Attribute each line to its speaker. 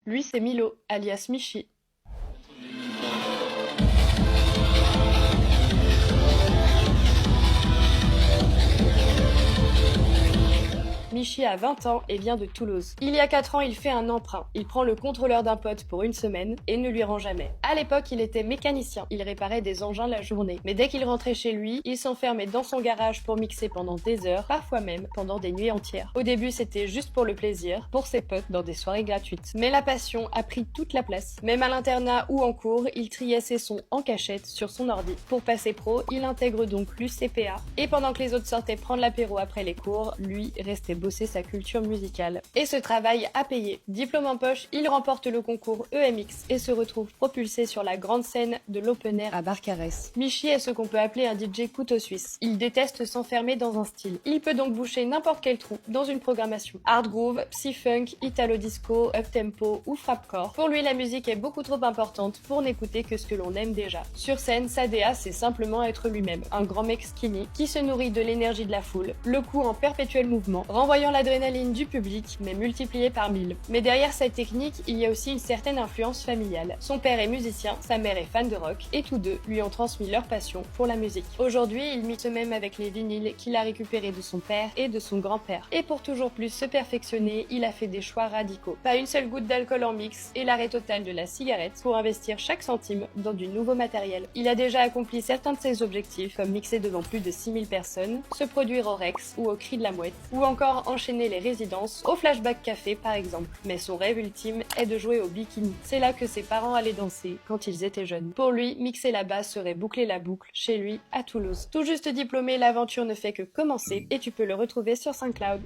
Speaker 1: Lui, c'est Milo, alias Michi. Michi a 20 ans et vient de Toulouse. Il y a 4 ans, il fait un emprunt. Il prend le contrôleur d'un pote pour une semaine et ne lui rend jamais. À l'époque, il était mécanicien. Il réparait des engins la journée. Mais dès qu'il rentrait chez lui, il s'enfermait dans son garage pour mixer pendant des heures, parfois même pendant des nuits entières. Au début, c'était juste pour le plaisir, pour ses potes dans des soirées gratuites. Mais la passion a pris toute la place. Même à l'internat ou en cours, il triait ses sons en cachette sur son ordi. Pour passer pro, il intègre donc l'UCPA. Et pendant que les autres sortaient prendre l'apéro après les cours, lui restait bosser sa culture musicale. Et ce travail a payé. Diplôme en poche, il remporte le concours EMX et se retrouve propulsé sur la grande scène de l'open air à Barcarès. Michi est ce qu'on peut appeler un DJ couteau suisse. Il déteste s'enfermer dans un style. Il peut donc boucher n'importe quel trou dans une programmation. Hard groove, psy-funk, italo-disco, up-tempo ou frapcore. Pour lui, la musique est beaucoup trop importante pour n'écouter que ce que l'on aime déjà. Sur scène, sa DA, c'est simplement être lui-même. Un grand mec skinny qui se nourrit de l'énergie de la foule, le cou en perpétuel mouvement, renvoyant l'adrénaline du public, mais multipliée par 1000. Mais derrière cette technique, il y a aussi une certaine influence familiale. Son père est musicien, sa mère est fan de rock, et tous deux lui ont transmis leur passion pour la musique. Aujourd'hui, il mixe même avec les vinyles qu'il a récupérés de son père et de son grand-père. Et pour toujours plus se perfectionner, il a fait des choix radicaux. Pas une seule goutte d'alcool en mix et l'arrêt total de la cigarette pour investir chaque centime dans du nouveau matériel. Il a déjà accompli certains de ses objectifs, comme mixer devant plus de 6000 personnes, se produire au Rex ou au Cri de la Mouette, ou encore enchaîner les résidences au Flashback Café par exemple. Mais son rêve ultime est de jouer au bikini. C'est là que ses parents allaient danser quand ils étaient jeunes. Pour lui, mixer là-bas serait boucler la boucle chez lui à Toulouse. Tout juste diplômé, l'aventure ne fait que commencer et tu peux le retrouver sur SoundCloud.